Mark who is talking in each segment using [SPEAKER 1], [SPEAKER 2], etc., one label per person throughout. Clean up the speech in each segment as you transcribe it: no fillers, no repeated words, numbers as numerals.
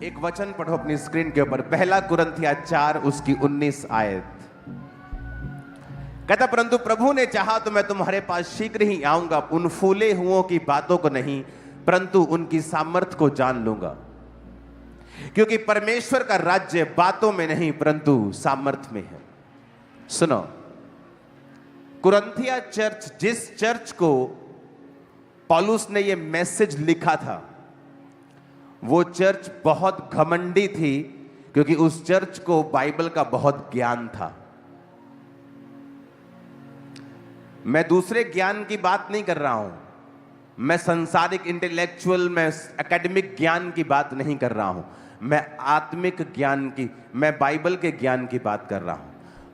[SPEAKER 1] एक वचन पढ़ो अपनी स्क्रीन के ऊपर, पहला कुरिन्थिया 4 उसकी 19 आयत। कहता परंतु प्रभु ने चाहा तो मैं तुम्हारे पास शीघ्र ही आऊंगा, उन फूले हुओं की बातों को नहीं परंतु उनकी सामर्थ को जान लूंगा, क्योंकि परमेश्वर का राज्य बातों में नहीं परंतु सामर्थ में है। सुनो, कुरिन्थिया चर्च, जिस चर्च को पौलुस ने यह मैसेज लिखा था, वो चर्च बहुत घमंडी थी, क्योंकि उस चर्च को बाइबल का बहुत ज्ञान था। मैं दूसरे ज्ञान की बात नहीं कर रहा हूं, मैं संसारिक इंटेलेक्चुअल, मैं एकेडमिक ज्ञान की बात नहीं कर रहा हूं, मैं आत्मिक ज्ञान की, मैं बाइबल के ज्ञान की बात कर रहा हूं।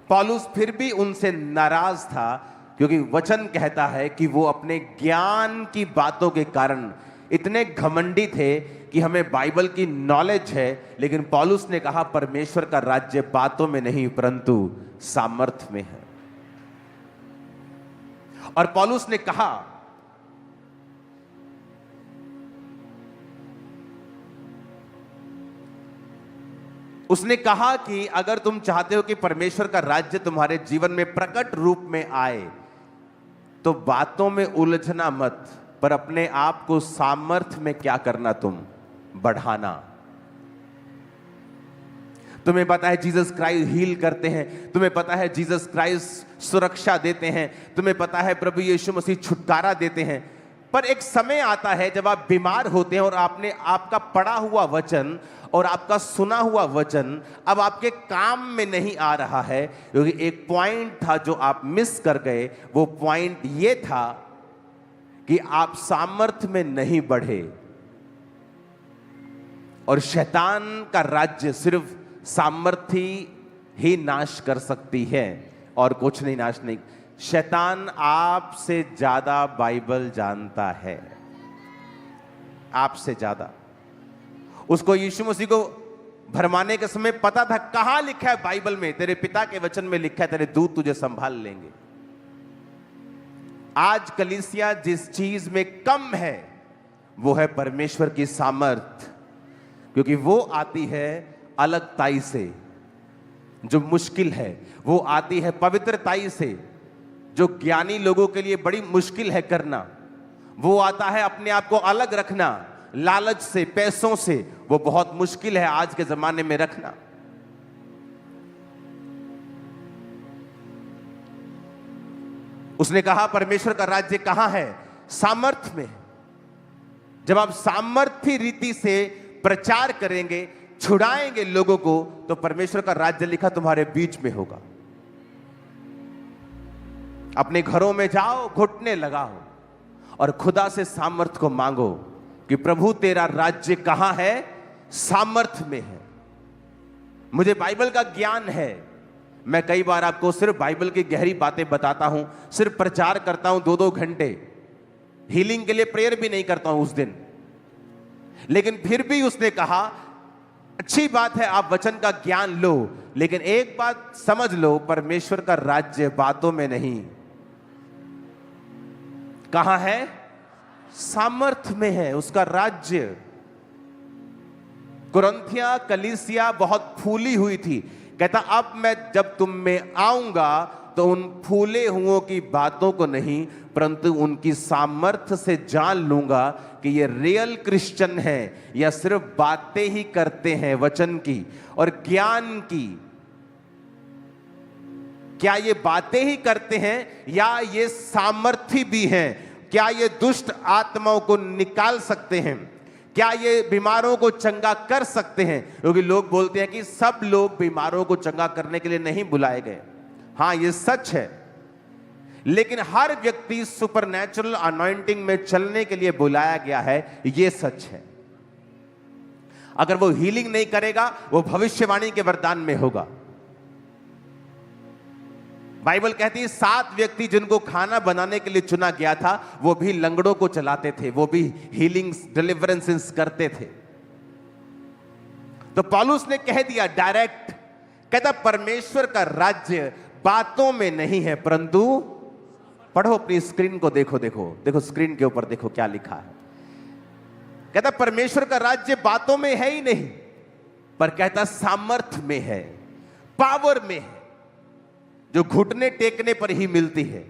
[SPEAKER 1] पौलुस फिर भी उनसे नाराज था, क्योंकि वचन कहता है कि वो अपने ज्ञान की बातों के कारण इतने घमंडी थे कि हमें बाइबल की नॉलेज है, लेकिन पौलुस ने कहा परमेश्वर का राज्य बातों में नहीं परंतु सामर्थ में है। और पौलुस ने कहा उसने कहा कि अगर तुम चाहते हो कि परमेश्वर का राज्य तुम्हारे जीवन में प्रकट रूप में आए, तो बातों में उलझना मत, पर अपने आप को सामर्थ में क्या करना, तुम बढ़ाना। तुम्हें पता है जीसस क्राइस्ट हील करते हैं, तुम्हें पता है जीसस क्राइस्ट सुरक्षा देते हैं, तुम्हें पता है प्रभु यीशु मसीह छुटकारा देते हैं, पर एक समय आता है जब आप बीमार होते हैं और आपने आपका पढ़ा हुआ वचन और आपका सुना हुआ वचन अब आपके काम में नहीं आ रहा है, क्योंकि एक पॉइंट था जो आप मिस कर गए। वो पॉइंट ये था कि आप सामर्थ्य में नहीं बढ़े, और शैतान का राज्य सिर्फ सामर्थ्य ही नाश कर सकती है और कुछ नहीं नाश नहीं। शैतान आपसे ज्यादा बाइबल जानता है, आपसे ज्यादा। उसको यीशु मसीह को भरमाने के समय पता था कहां लिखा है बाइबल में, तेरे पिता के वचन में लिखा है तेरे दूत तुझे संभाल लेंगे। आज कलीसिया जिस चीज में कम है वो है परमेश्वर की सामर्थ, क्योंकि वो आती है अलगताई से, जो मुश्किल है, वो आती है पवित्रताई से, जो ज्ञानी लोगों के लिए बड़ी मुश्किल है करना। वो आता है अपने आप को अलग रखना, लालच से, पैसों से, वो बहुत मुश्किल है आज के जमाने में रखना। उसने कहा परमेश्वर का राज्य कहां है? सामर्थ्य में। जब आप सामर्थ्य रीति से प्रचार करेंगे, छुड़ाएंगे लोगों को, तो परमेश्वर का राज्य लिखा तुम्हारे बीच में होगा। अपने घरों में जाओ, घुटने लगाओ और खुदा से सामर्थ्य को मांगो कि प्रभु तेरा राज्य कहां है? सामर्थ्य में है। मुझे बाइबल का ज्ञान है, मैं कई बार आपको सिर्फ बाइबल की गहरी बातें बताता हूं, सिर्फ प्रचार करता हूं 2-2 घंटे, हीलिंग के लिए प्रेयर भी नहीं करता हूं उस दिन। लेकिन फिर भी उसने कहा अच्छी बात है आप वचन का ज्ञान लो, लेकिन एक बात समझ लो, परमेश्वर का राज्य बातों में नहीं, कहां है? सामर्थ्य में है उसका राज्य। कुरिन्थिया कलीसिया बहुत फूली हुई थी। कहता अब मैं जब तुम में आऊंगा तो उन फूले हुओं की बातों को नहीं परंतु उनकी सामर्थ्य से जान लूंगा कि ये रियल क्रिश्चियन है या सिर्फ बातें ही करते हैं वचन की और ज्ञान की। क्या ये बातें ही करते हैं या ये सामर्थ्य भी हैं? क्या ये दुष्ट आत्माओं को निकाल सकते हैं? क्या ये बीमारों को चंगा कर सकते हैं? क्योंकि लोग बोलते हैं कि सब लोग बीमारों को चंगा करने के लिए नहीं बुलाए गए। हां, ये सच है, लेकिन हर व्यक्ति सुपरनैचुरल अनॉइंटिंग में चलने के लिए बुलाया गया है, ये सच है। अगर वो हीलिंग नहीं करेगा, वो भविष्यवाणी के वरदान में होगा। बाइबल कहती है 7 व्यक्ति जिनको खाना बनाने के लिए चुना गया था, वो भी लंगड़ों को चलाते थे, वो भी हीलिंग्स, डिलीवरेंसेस करते थे। तो पौलुस ने कह दिया डायरेक्ट, कहता परमेश्वर का राज्य बातों में नहीं है परंतु, पढ़ो अपनी स्क्रीन को, देखो देखो देखो स्क्रीन के ऊपर देखो क्या लिखा है। कहता परमेश्वर का राज्य बातों में है ही नहीं, पर कहता सामर्थ में है, पावर में है, जो घुटने टेकने पर ही मिलती है,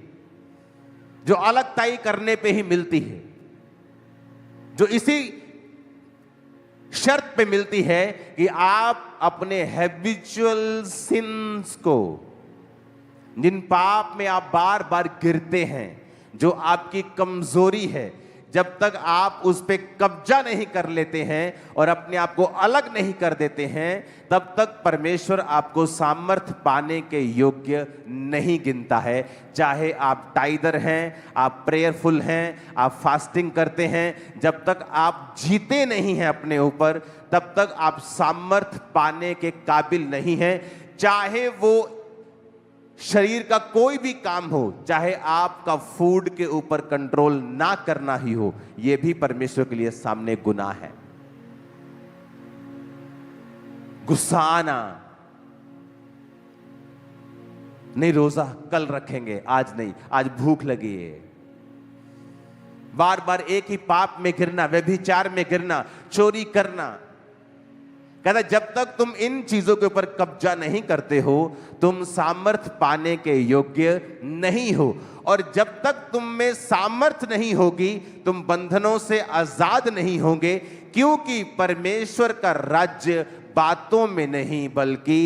[SPEAKER 1] जो अलगताई करने पे ही मिलती है, जो इसी शर्त पे मिलती है कि आप अपने हैबिचुअल सिंस को, जिन पाप में आप बार बार गिरते हैं, जो आपकी कमजोरी है, जब तक आप उस पे कब्जा नहीं कर लेते हैं और अपने आप को अलग नहीं कर देते हैं, तब तक परमेश्वर आपको सामर्थ पाने के योग्य नहीं गिनता है। चाहे आप टाइदर हैं, आप प्रेयरफुल हैं, आप फास्टिंग करते हैं, जब तक आप जीते नहीं हैं अपने ऊपर, तब तक आप सामर्थ पाने के काबिल नहीं हैं। चाहे वो शरीर का कोई भी काम हो, चाहे आपका फूड के ऊपर कंट्रोल ना करना ही हो, यह भी परमेश्वर के लिए सामने गुनाह है। गुस्सा आना, नहीं रोजा कल रखेंगे, आज नहीं, आज भूख लगी है, बार बार एक ही पाप में गिरना, व्यभिचार में गिरना, चोरी करना। कहता जब तक तुम इन चीजों के ऊपर कब्जा नहीं करते हो, तुम सामर्थ पाने के योग्य नहीं हो। और जब तक तुम में सामर्थ नहीं होगी, तुम बंधनों से आजाद नहीं होंगे, क्योंकि परमेश्वर का राज्य बातों में नहीं बल्कि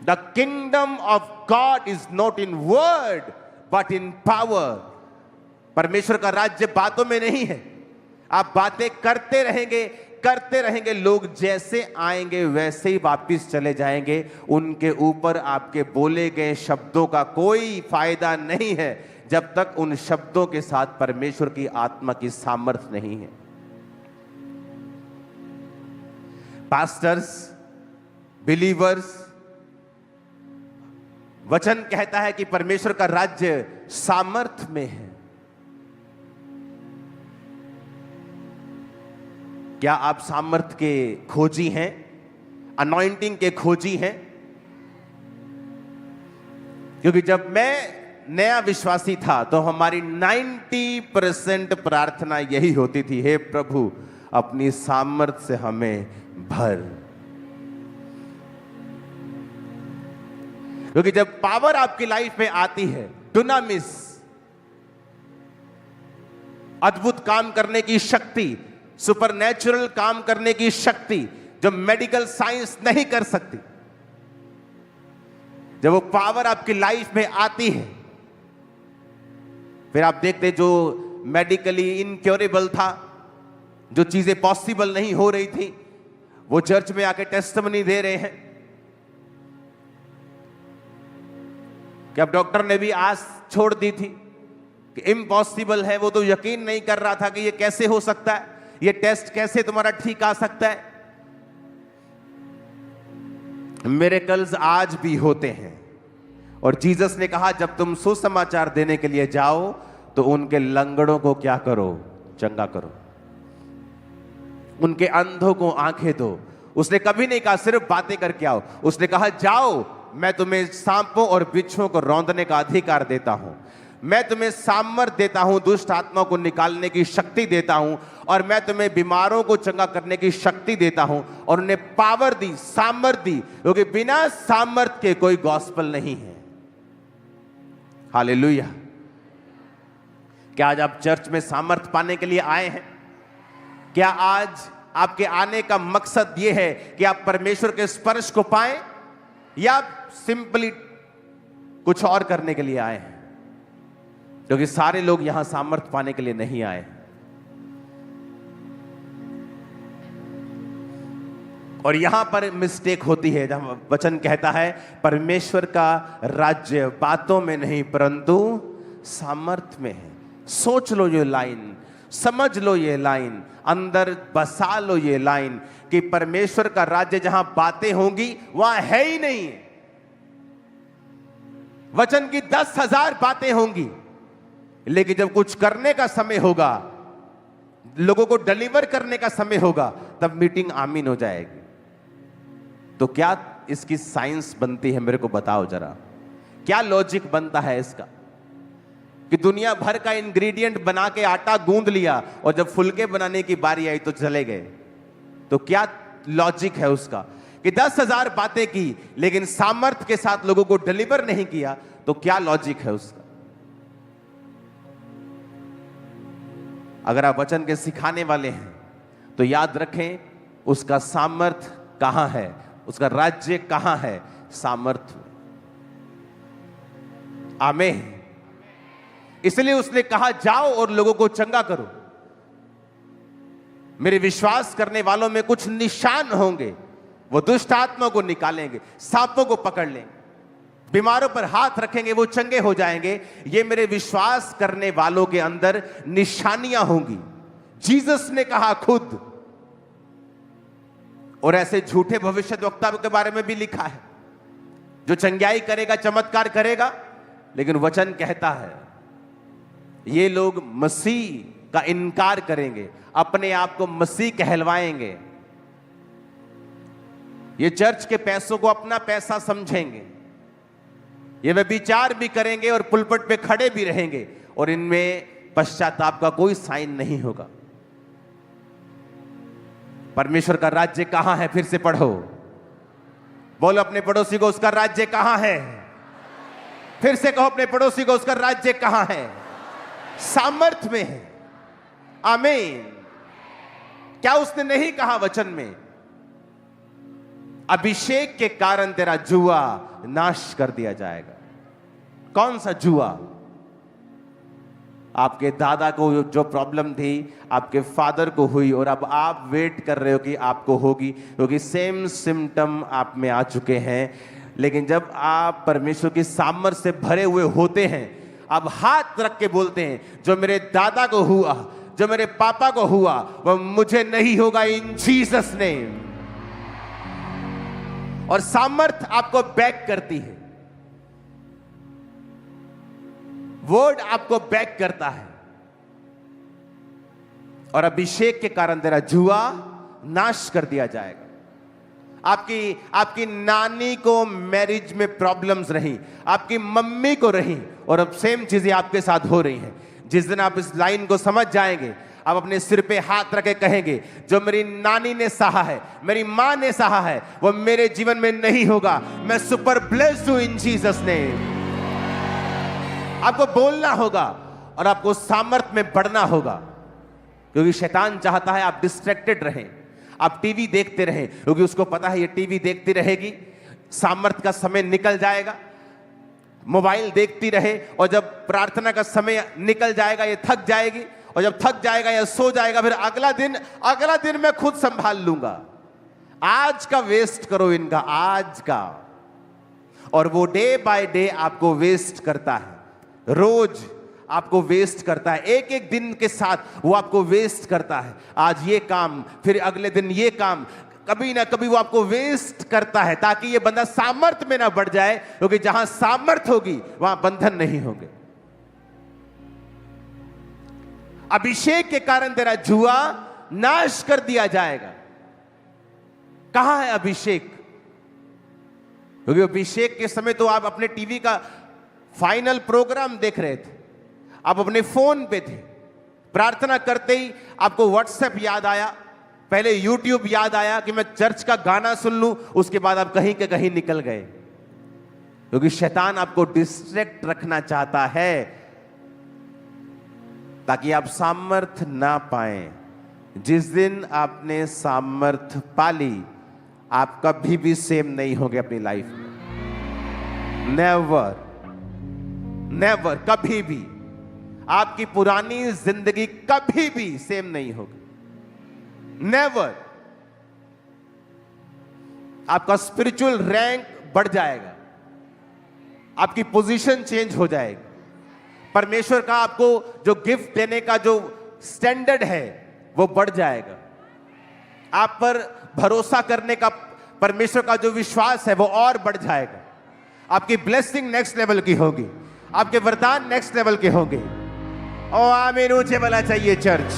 [SPEAKER 1] the kingdom of God is not in word but in power. परमेश्वर का राज्य बातों में नहीं है। आप बातें करते रहेंगे, लोग जैसे आएंगे वैसे ही वापिस चले जाएंगे। उनके ऊपर आपके बोले गए शब्दों का कोई फायदा नहीं है, जब तक उन शब्दों के साथ परमेश्वर की आत्मा की सामर्थ नहीं है। पास्टर्स, बिलीवर्स, वचन कहता है कि परमेश्वर का राज्य सामर्थ में है। क्या आप सामर्थ के खोजी हैं, अनॉइंटिंग के खोजी हैं? क्योंकि जब मैं नया विश्वासी था तो हमारी 90% प्रार्थना यही होती थी, हे प्रभु अपनी सामर्थ से हमें भर। क्योंकि जब पावर आपकी लाइफ में आती है, डुनामिस, अद्भुत काम करने की शक्ति, सुपरनैचुरल काम करने की शक्ति जो मेडिकल साइंस नहीं कर सकती, जब वो पावर आपकी लाइफ में आती है, फिर आप देखते जो मेडिकली इनक्योरेबल था, जो चीजें पॉसिबल नहीं हो रही थी, वो चर्च में आके टेस्टिमनी दे रहे हैं कि अब डॉक्टर ने भी आस छोड़ दी थी कि इम्पॉसिबल है। वो तो यकीन नहीं कर रहा था कि ये कैसे हो सकता है, ये टेस्ट कैसे तुम्हारा ठीक आ सकता है। मिरेकल्स आज भी होते हैं। और जीसस ने कहा जब तुम सुसमाचार देने के लिए जाओ तो उनके लंगड़ों को क्या करो, चंगा करो, उनके अंधों को आंखें दो। उसने कभी नहीं कहा सिर्फ बातें करके आओ, उसने कहा जाओ, मैं तुम्हें सांपों और बिच्छुओं को रौंदने का अधिकार देता हूं, मैं तुम्हें सामर्थ देता हूं, दुष्ट आत्मा को निकालने की शक्ति देता हूं, और मैं तुम्हें बीमारों को चंगा करने की शक्ति देता हूं। और उन्हें पावर दी, सामर्थ दी, क्योंकि बिना सामर्थ के कोई गॉस्पेल नहीं है। हालेलुया। क्या आज आप चर्च में सामर्थ पाने के लिए आए हैं? क्या आज आपके आने का मकसद यह है कि आप परमेश्वर के स्पर्श को पाएं, या सिंपली कुछ और करने के लिए आए हैं? क्योंकि सारे लोग यहां सामर्थ पाने के लिए नहीं आए। और यहां पर मिस्टेक होती है, जहां वचन कहता है परमेश्वर का राज्य बातों में नहीं परंतु सामर्थ में है। सोच लो ये लाइन, समझ लो ये लाइन, अंदर बसा लो ये लाइन कि परमेश्वर का राज्य जहां बातें होंगी वहां है ही नहीं। वचन की 10,000 बातें होंगी, लेकिन जब कुछ करने का समय होगा, लोगों को डिलीवर करने का समय होगा, तब मीटिंग आमीन हो जाएगी। तो क्या इसकी साइंस बनती है? मेरे को बताओ जरा, क्या लॉजिक बनता है इसका? कि दुनिया भर का इंग्रेडिएंट बना के आटा गूंद लिया और जब फुलके बनाने की बारी आई तो चले गए। तो क्या लॉजिक है उसका कि 10,000 बातें की लेकिन सामर्थ्य के साथ लोगों को डिलीवर नहीं किया? तो क्या लॉजिक है उसका? अगर आप वचन के सिखाने वाले हैं तो याद रखें, उसका सामर्थ्य कहां है, उसका राज्य कहां है? सामर्थ्य। आमीन। इसलिए उसने कहा जाओ और लोगों को चंगा करो। मेरे विश्वास करने वालों में कुछ निशान होंगे, वो दुष्ट आत्मा को निकालेंगे, सांपों को पकड़ लेंगे, बीमारों पर हाथ रखेंगे, वो चंगे हो जाएंगे। ये मेरे विश्वास करने वालों के अंदर निशानियां होंगी। जीसस ने कहा खुद। और ऐसे झूठे भविष्यद्वक्ता के बारे में भी लिखा है जो चंगाई करेगा, चमत्कार करेगा, लेकिन वचन कहता है ये लोग मसीह का इनकार करेंगे, अपने आप को मसीह कहलवाएंगे, ये चर्च के पैसों को अपना पैसा समझेंगे, ये व्यभिचार भी करेंगे और पुलपट पे खड़े भी रहेंगे, और इनमें पश्चाताप का कोई साइन नहीं होगा। परमेश्वर का राज्य कहां है? फिर से पढ़ो, बोलो अपने पड़ोसी को, उसका राज्य कहां है? फिर से कहो अपने पड़ोसी को, उसका राज्य कहां है? सामर्थ्य में है। आमीन। क्या उसने नहीं कहा वचन में, अभिषेक के कारण तेरा जुआ नाश कर दिया जाएगा? कौन सा जुआ? आपके दादा को जो प्रॉब्लम थी आपके फादर को हुई, और अब आप वेट कर रहे हो कि आपको होगी, क्योंकि सेम सिम्टम आप में आ चुके हैं। लेकिन जब आप परमेश्वर की सामर्थ्य से भरे हुए होते हैं, आप हाथ रख के बोलते हैं, जो मेरे दादा को हुआ, जो मेरे पापा को हुआ, वह मुझे नहीं होगा, इन जीसस नेम। और सामर्थ्य आपको बैक करती है, वर्ड आपको बैक करता है, और अभिषेक के कारण तेरा जुआ नाश कर दिया जाएगा। आपकी नानी को मैरिज में प्रॉब्लम्स रही, आपकी मम्मी को रही, और अब सेम चीजें आपके साथ हो रही हैं। जिस दिन आप इस लाइन को समझ जाएंगे, आप अपने सिर पे हाथ रखे कहेंगे, जो मेरी नानी ने सहा है, मेरी मां ने सहा है, वो मेरे जीवन में नहीं होगा। मैं सुपर ब्लेस्ड हूं इन जीसस नेम। आपको बोलना होगा और आपको सामर्थ्य में बढ़ना होगा, क्योंकि शैतान चाहता है आप डिस्ट्रैक्टेड रहें, आप टीवी देखते रहें, क्योंकि उसको पता है ये टीवी देखती रहेगी, सामर्थ्य का समय निकल जाएगा। मोबाइल देखती रहे, और जब प्रार्थना का समय निकल जाएगा ये थक जाएगी, और जब थक जाएगा या सो जाएगा, फिर अगला दिन मैं खुद संभाल लूंगा। आज का वेस्ट करो इनका, आज का। और वो डे बाय डे आपको वेस्ट करता है, रोज आपको वेस्ट करता है, एक एक दिन के साथ वो आपको वेस्ट करता है। आज ये काम, फिर अगले दिन ये काम, कभी ना कभी वो आपको वेस्ट करता है, ताकि ये बंदा सामर्थ्य में ना बढ़ जाए, क्योंकि जहां सामर्थ्य होगी वहां बंधन नहीं होंगे। अभिषेक के कारण तेरा जुआ नाश कर दिया जाएगा। कहां है अभिषेक? क्योंकि अभिषेक के समय तो आप अपने टीवी का फाइनल प्रोग्राम देख रहे थे, आप अपने फोन पे थे, प्रार्थना करते ही आपको व्हाट्सएप याद आया, पहले यूट्यूब याद आया कि मैं चर्च का गाना सुन लूं, उसके बाद आप कहीं के कहीं निकल गए, क्योंकि शैतान आपको डिस्ट्रैक्ट रखना चाहता है ताकि आप सामर्थ्य ना पाएं। जिस दिन आपने सामर्थ्य पाली, आप कभी भी सेम नहीं होंगे अपनी लाइफ में। नेवर, नेवर, कभी भी आपकी पुरानी जिंदगी कभी भी सेम नहीं होगी। नेवर। आपका स्पिरिचुअल रैंक बढ़ जाएगा, आपकी पोजीशन चेंज हो जाएगी, परमेश्वर का आपको जो गिफ्ट देने का जो स्टैंडर्ड है वो बढ़ जाएगा, आप पर भरोसा करने का परमेश्वर का जो विश्वास है वो और बढ़ जाएगा, आपकी ब्लेसिंग नेक्स्ट लेवल की होगी, आपके वरदान नेक्स्ट लेवल के होंगे। ओ आमीन, ऊंचे वाला चाहिए चर्च।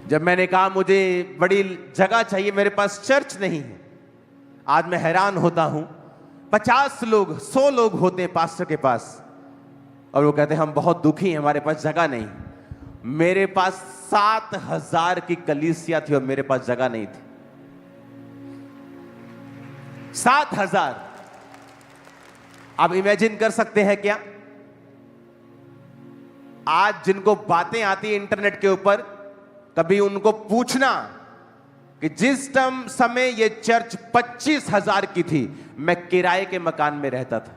[SPEAKER 1] जब मैंने कहा मुझे बड़ी जगह चाहिए, मेरे पास चर्च नहीं है, आज मैं हैरान होता हूं, 50 लोग 100 लोग होते हैं पास्टर के पास और वो कहते हैं हम बहुत दुखी हैं, हमारे पास जगह नहीं। मेरे पास 7,000 की कलीसिया थी और मेरे पास जगह नहीं थी। 7,000। आप इमेजिन कर सकते हैं क्या? आज जिनको बातें आती है इंटरनेट के ऊपर, कभी उनको पूछना कि जिस समय ये चर्च 25,000 की थी, मैं किराए के मकान में रहता था।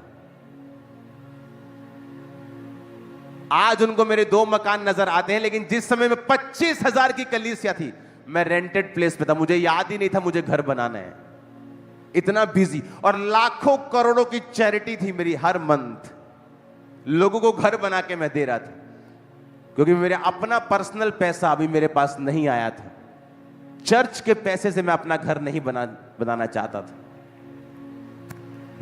[SPEAKER 1] आज उनको मेरे 2 मकान नजर आते हैं, लेकिन जिस समय में 25,000 की कलीसिया थी, मैं रेंटेड प्लेस पे था। मुझे याद ही नहीं था मुझे घर बनाना है, इतना बिजी। और लाखों करोड़ों की चैरिटी थी मेरी, हर मंथ लोगों को घर बना के मैं दे रहा था, क्योंकि मेरा अपना पर्सनल पैसा अभी मेरे पास नहीं आया था। चर्च के पैसे से मैं अपना घर नहीं बनाना चाहता था।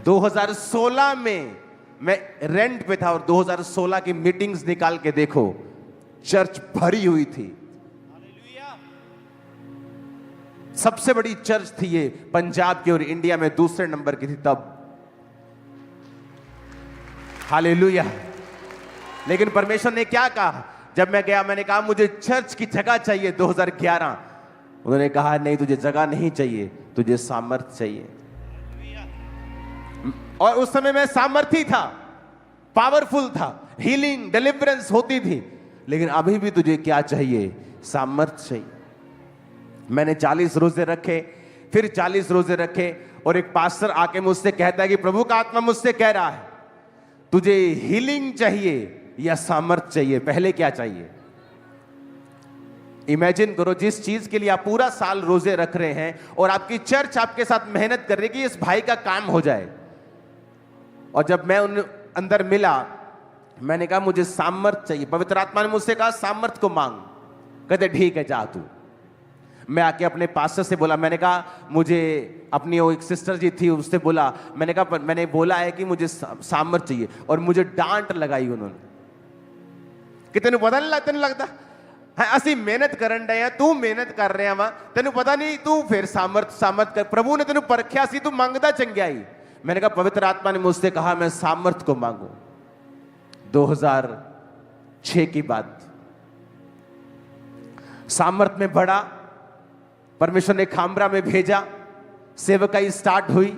[SPEAKER 1] 2016 में मैं रेंट पे था और 2016 की मीटिंग्स निकाल के देखो, चर्च भरी हुई थी। सबसे बड़ी चर्च थी ये पंजाब की और इंडिया में दूसरे नंबर की थी तब। हालेलुया। लेकिन परमेश्वर ने क्या कहा? जब मैं गया, मैंने कहा मुझे चर्च की जगह चाहिए 2011। उन्होंने कहा नहीं, तुझे जगह नहीं चाहिए, तुझे सामर्थ्य चाहिए। और उस समय मैं सामर्थी था, पावरफुल था, हीलिंग डिलीवरेंस होती थी। लेकिन अभी भी तुझे क्या चाहिए? सामर्थ्य चाहिए। मैंने 40 रोजे रखे, फिर 40 रोजे रखे, और एक पास्टर आके मुझसे कहता है कि प्रभु का आत्मा मुझसे कह रहा है तुझे हीलिंग चाहिए या सामर्थ्य चाहिए, पहले क्या चाहिए? इमेजिन करो, जिस चीज के लिए आप पूरा साल रोजे रख रहे हैं और आपकी चर्च आपके साथ मेहनत कर रही है कि इस भाई का काम हो जाए। और जब मैं उन अंदर मिला, मैंने कहा मुझे सामर्थ्य चाहिए। पवित्र आत्मा ने मुझसे कहा सामर्थ्य को मांग। कहते ठीक है, जा तू। मैं आके अपने पास्टर से बोला, मैंने कहा मुझे, अपनी वो एक सिस्टर जी थी उससे बोला, मैंने कहा मैंने बोला है कि मुझे सामर्थ्य चाहिए। और मुझे डांट लगाई उन्होंने कि तेन पता नहीं लगता, नहीं लगता है असि मेहनत करन डे, तू मेहनत कर रहा वा, तेन पता नहीं, तू फिर सामर्थ कर, प्रभु ने तेन परख्या सी, तू मंगदा चंगियाई। मैंने कहा पवित्र आत्मा ने मुझसे कहा मैं सामर्थ को मांगू। 2006 की बात। सामर्थ में बढ़ा, परमेश्वर ने खामरा में भेजा, सेवकाई स्टार्ट हुई।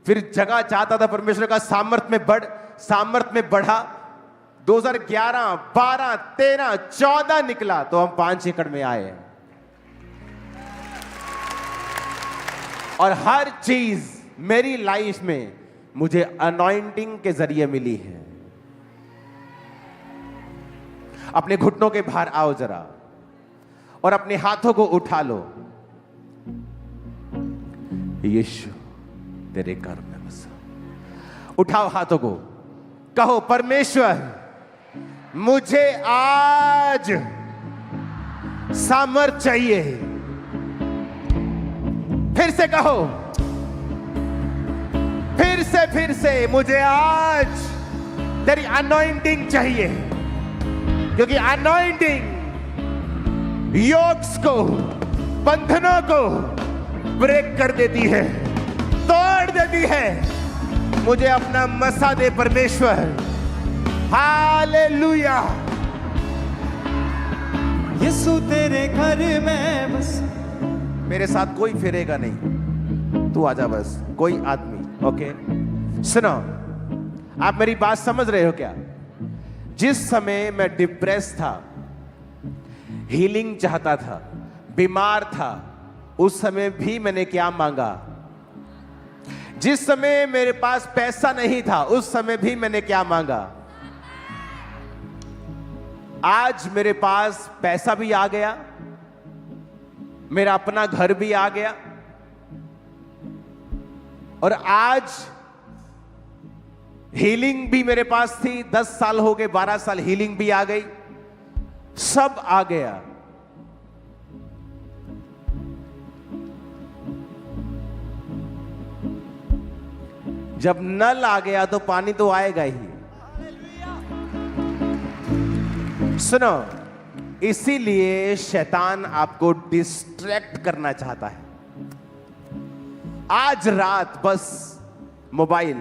[SPEAKER 1] फिर जगह चाहता था परमेश्वर का, सामर्थ में बढ़, सामर्थ में बढ़ा। 2011, 12, 13, 14 निकला तो हम 5 एकड़ में आए। और हर चीज मेरी लाइफ में मुझे अनॉइंटिंग के जरिए मिली है। अपने घुटनों के बाहर आओ जरा और अपने हाथों को उठा लो। यीशु तेरे घर में बसा। उठाओ हाथों को, कहो परमेश्वर मुझे आज सामर्थ चाहिए। फिर से कहो, फिर से मुझे आज तेरी अनॉइंटिंग चाहिए, क्योंकि अनॉइंटिंग योक्स को, बंधनों को ब्रेक कर देती है, तोड़ देती है। मुझे अपना मसा दे परमेश्वर। हालेलुया।
[SPEAKER 2] यीशु तेरे घर में बस।
[SPEAKER 1] मेरे साथ कोई फिरेगा नहीं, तू आजा बस, कोई आदमी। ओके, सुनो, आप मेरी बात समझ रहे हो क्या? जिस समय मैं डिप्रेस था, हीलिंग चाहता था, बीमार था, उस समय भी मैंने क्या मांगा? जिस समय मेरे पास पैसा नहीं था, उस समय भी मैंने क्या मांगा? आज मेरे पास पैसा भी आ गया, मेरा अपना घर भी आ गया, और आज हीलिंग भी मेरे पास थी। 10 साल हो गए, 12 साल हीलिंग भी आ गई, सब आ गया। जब नल आ गया तो पानी तो आएगा ही। सुनो, इसीलिए शैतान आपको डिस्ट्रैक्ट करना चाहता है। आज रात बस मोबाइल,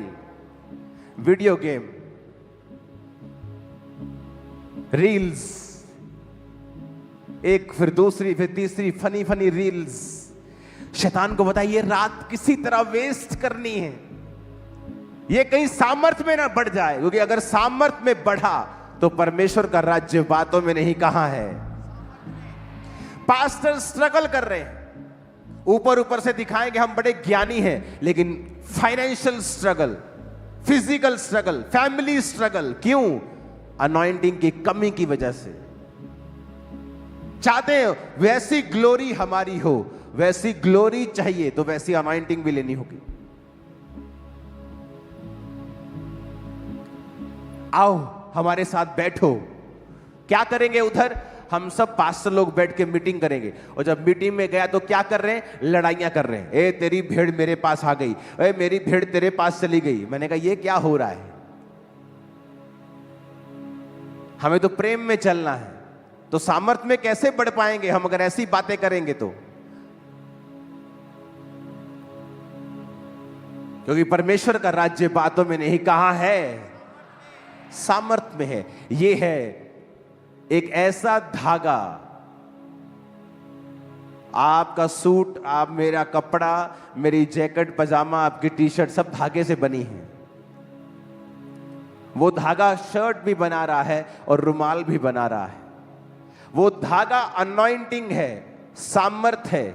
[SPEAKER 1] वीडियो गेम, रील्स, एक फिर दूसरी फिर तीसरी फनी फनी रील्स। शैतान को बताइए रात किसी तरह वेस्ट करनी है, ये कहीं सामर्थ्य में ना बढ़ जाए, क्योंकि अगर सामर्थ्य में बढ़ा तो परमेश्वर का राज्य बातों में नहीं, कहां है। पास्टर स्ट्रगल कर रहे हैं, ऊपर ऊपर से दिखाएंगे हम बड़े ज्ञानी हैं, लेकिन financial struggle, physical struggle, family struggle. क्यों? अनॉइंटिंग की कमी की वजह से। चाहते हैं वैसी ग्लोरी हमारी हो, वैसी ग्लोरी चाहिए तो वैसी अनॉइंटिंग भी लेनी होगी। आओ हमारे साथ बैठो। क्या करेंगे उधर? हम सब पास्टर लोग बैठ के मीटिंग करेंगे, और जब मीटिंग में गया तो क्या कर रहे हैं? लड़ाइयां कर रहे हैं। ए तेरी भेड़ मेरे पास आ गई, ए मेरी भेड़ तेरे पास चली गई। मैंने कहा ये क्या हो रहा है? हमें तो प्रेम में चलना है, तो सामर्थ्य में कैसे बढ़ पाएंगे हम अगर ऐसी बातें करेंगे तो? क्योंकि परमेश्वर का राज्य बातों में नहीं, कहां है? सामर्थ्य में है। ये है एक ऐसा धागा, आपका सूट, आप मेरा कपड़ा, मेरी जैकेट पजामा, आपकी टी शर्ट सब धागे से बनी है। वो धागा शर्ट भी बना रहा है और रुमाल भी बना रहा है। वो धागा अनॉइंटिंग है, सामर्थ है।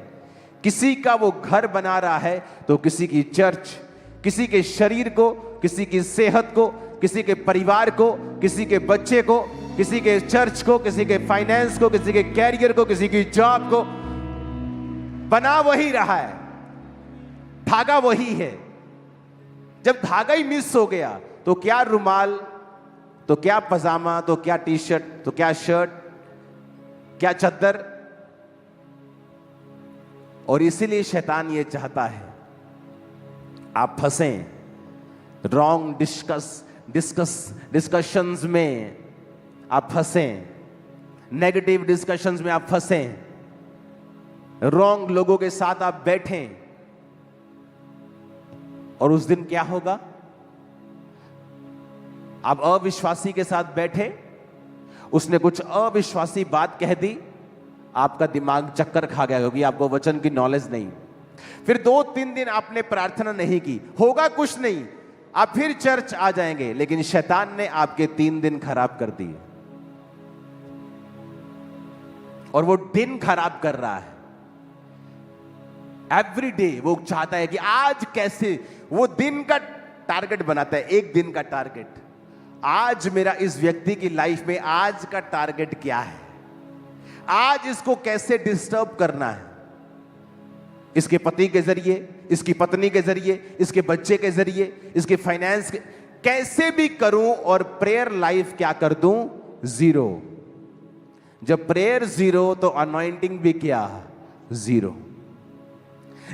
[SPEAKER 1] किसी का वो घर बना रहा है तो किसी की चर्च, किसी के शरीर को, किसी की सेहत को, किसी के परिवार को, किसी के बच्चे को, किसी के चर्च को, किसी के फाइनेंस को, किसी के कैरियर को, किसी की जॉब को बना वही रहा है। धागा वही है। जब धागा ही मिस हो गया तो क्या रुमाल, तो क्या पजामा, तो क्या टी शर्ट, तो क्या शर्ट, क्या चद्दर। और इसीलिए शैतान ये चाहता है आप फंसें रॉन्ग डिस्कशंस में, आप फंसें नेगेटिव डिस्कशंस में, आप फंसें रॉन्ग लोगों के साथ आप बैठें। और उस दिन क्या होगा? आप अविश्वासी के साथ बैठे, उसने कुछ अविश्वासी बात कह दी, आपका दिमाग चक्कर खा गया क्योंकि आपको वचन की नॉलेज नहीं। फिर 2-3 दिन आपने प्रार्थना नहीं की, होगा कुछ नहीं, आप फिर चर्च आ जाएंगे, लेकिन शैतान ने आपके 3 दिन खराब कर दिए। और वो दिन खराब कर रहा है एवरी डे। वो चाहता है कि आज कैसे, वो दिन का टारगेट बनाता है, एक दिन का टारगेट। आज मेरा इस व्यक्ति की लाइफ में आज का टारगेट क्या है, आज इसको कैसे डिस्टर्ब करना है। इसके पति के जरिए, इसकी पत्नी के जरिए, इसके बच्चे के जरिए, इसके फाइनेंस के, कैसे भी करूं। और प्रेयर लाइफ क्या कर दूं? 0। जब प्रेयर 0 तो अनॉइंटिंग भी क्या? 0।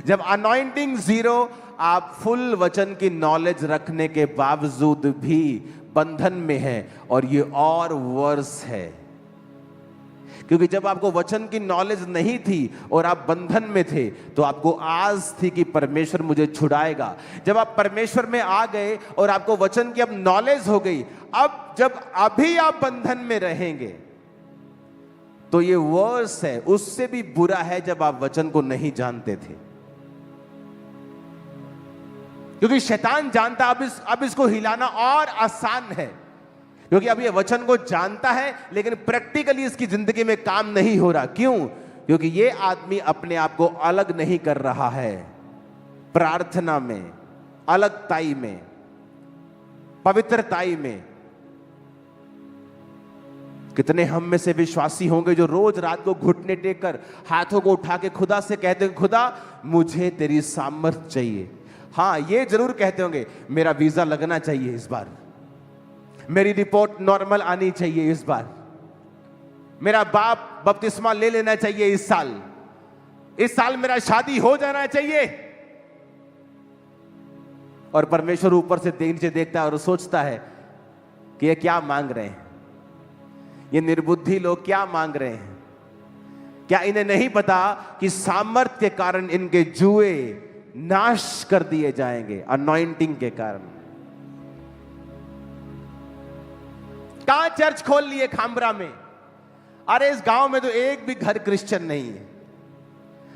[SPEAKER 1] जब अनॉइंटिंग 0, आप फुल वचन की नॉलेज रखने के बावजूद भी बंधन में हैं, और ये और वर्स है। क्योंकि जब आपको वचन की नॉलेज नहीं थी और आप बंधन में थे, तो आपको आस थी कि परमेश्वर मुझे छुड़ाएगा। जब आप परमेश्वर में आ गए और आपको वचन की अब नॉलेज हो गई, अब जब अभी आप बंधन में रहेंगे तो ये वर्स है। उससे भी बुरा है जब आप वचन को नहीं जानते थे, क्योंकि शैतान जानता अब इसको हिलाना और आसान है, क्योंकि अब ये वचन को जानता है लेकिन प्रैक्टिकली इसकी जिंदगी में काम नहीं हो रहा। क्यों? क्योंकि ये आदमी अपने आप को अलग नहीं कर रहा है प्रार्थना में, अलगताई में, पवित्रताई में। कितने हम में से विश्वासी होंगे जो रोज रात को घुटने टेक कर हाथों को उठा के खुदा से कहते हैं, खुदा मुझे तेरी सामर्थ चाहिए। हाँ, ये जरूर कहते होंगे, मेरा वीजा लगना चाहिए इस बार, मेरी रिपोर्ट नॉर्मल आनी चाहिए इस बार, मेरा बाप बपतिस्मा ले लेना चाहिए इस साल मेरा शादी हो जाना चाहिए। और परमेश्वर ऊपर से नीचे देखता है और सोचता है कि ये क्या मांग रहे हैं, ये निर्बुद्धि लोग क्या मांग रहे हैं। क्या इन्हें नहीं पता कि सामर्थ्य के कारण इनके जुए, नाश कर दिए जाएंगे अनॉइंटिंग के कारण। कहां चर्च खोल लिए? खामरा में। अरे इस गांव में तो एक भी घर क्रिश्चियन नहीं है।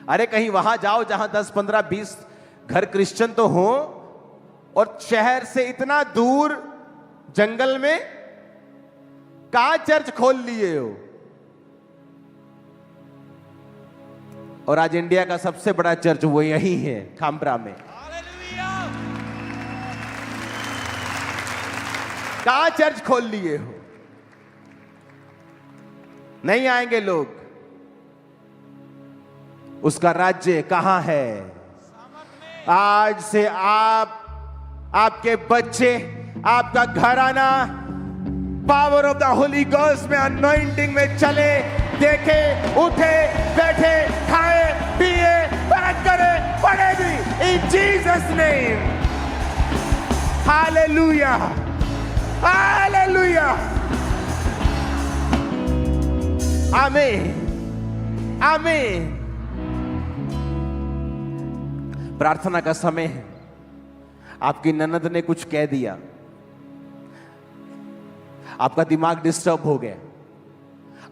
[SPEAKER 1] अरे कहीं वहां जाओ जहां 10, 15, 20 घर क्रिश्चियन तो हो, और शहर से इतना दूर जंगल में कहां चर्च खोल लिए हो? और आज इंडिया का सबसे बड़ा चर्च वो यही है, खामरा में। कहां चर्च खोल लिए हो? नहीं आएंगे लोग। उसका राज्य कहां है? आज से आप, आपके बच्चे, आपका घराना power of the Holi ghost में, अनॉइंटिंग में चले, देखे, उठे, बैठे, खाए, पिए, बरकत करे, पढ़े भी, इन जीसस नेम। हालेलुया, हालेलुया, आमीन, आमीन। प्रार्थना का समय है। आपकी ननद ने कुछ कह दिया, आपका दिमाग डिस्टर्ब हो गया,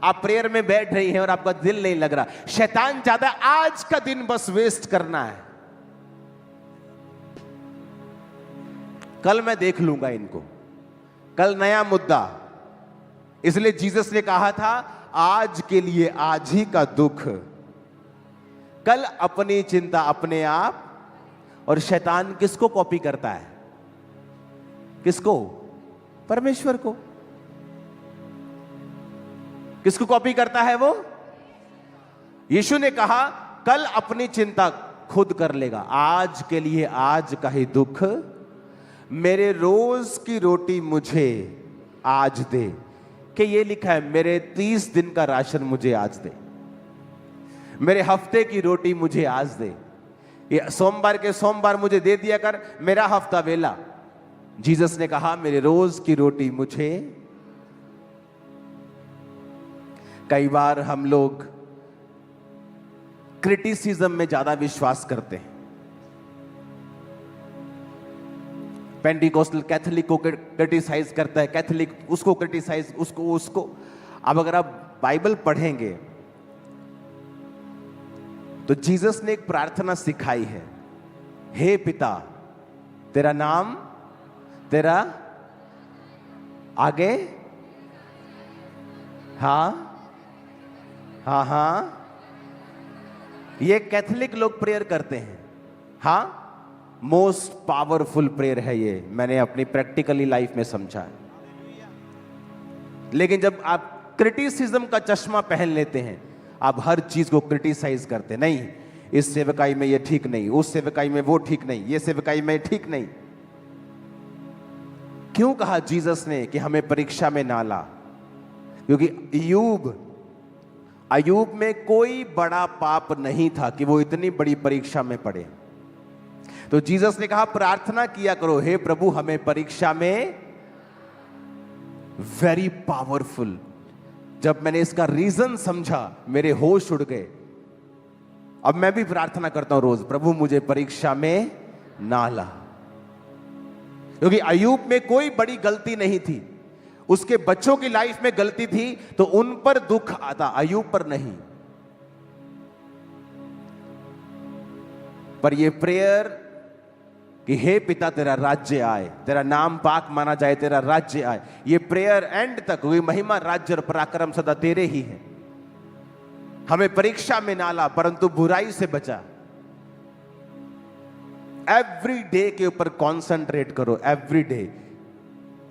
[SPEAKER 1] आप प्रेयर में बैठ रही हैं और आपका दिल नहीं लग रहा। शैतान चाहता है आज का दिन बस वेस्ट करना है, कल मैं देख लूंगा इनको, कल नया मुद्दा। इसलिए जीसस ने कहा था आज के लिए आज ही का दुख, कल अपनी चिंता अपने आप। और शैतान किसको कॉपी करता है? किसको? परमेश्वर को। किसको कॉपी करता है वो? यीशु ने कहा कल अपनी चिंता खुद कर लेगा, आज के लिए आज का ही दुख। मेरे रोज की रोटी मुझे आज दे, कि ये लिखा है मेरे 30 दिन का राशन मुझे आज दे, मेरे हफ्ते की रोटी मुझे आज दे, ये सोमवार के सोमवार मुझे दे दिया कर, मेरा हफ्ता वेला। जीसस ने कहा मेरे रोज की रोटी मुझे। कई बार हम लोग क्रिटिसिज्म में ज्यादा विश्वास करते हैं। पेंटिकोस्टल कैथोलिक को क्रिटिसाइज करता है, कैथोलिक उसको क्रिटिसाइज, उसको। अब अगर आप बाइबल पढ़ेंगे तो जीसस ने एक प्रार्थना सिखाई है, हे पिता तेरा नाम, तेरा आगे, हाँ हाँ हाँ, ये कैथोलिक लोग प्रेयर करते हैं। हाँ, मोस्ट पावरफुल प्रेयर है ये, मैंने अपनी प्रैक्टिकली लाइफ में समझा है। लेकिन जब आप क्रिटिसिज्म का चश्मा पहन लेते हैं, आप हर चीज को क्रिटिसाइज करते, नहीं इस सेवकाई में ये ठीक नहीं, उस सेवकाई में वो ठीक नहीं, ये सेवकाई में ठीक नहीं। क्यों कहा जीसस ने कि हमें परीक्षा में ना ला? क्योंकि अय्यूब में कोई बड़ा पाप नहीं था कि वो इतनी बड़ी परीक्षा में पड़े। तो जीसस ने कहा प्रार्थना किया करो, हे प्रभु हमें परीक्षा में, वेरी पावरफुल। जब मैंने इसका रीजन समझा मेरे होश उड़ गए। अब मैं भी प्रार्थना करता हूं रोज, प्रभु मुझे परीक्षा में ना ला। क्योंकि अय्यूब में कोई बड़ी गलती नहीं थी, उसके बच्चों की लाइफ में गलती थी तो उन पर दुख आता, अय्यूब पर नहीं। पर यह प्रेयर कि हे पिता तेरा राज्य आए, तेरा नाम पाक माना जाए, तेरा राज्य आए, ये प्रेयर एंड तक वही महिमा, राज्य और पराक्रम सदा तेरे ही है। हमें परीक्षा में ना ला परंतु बुराई से बचा। एवरी डे के ऊपर कॉन्सेंट्रेट करो, एवरी डे,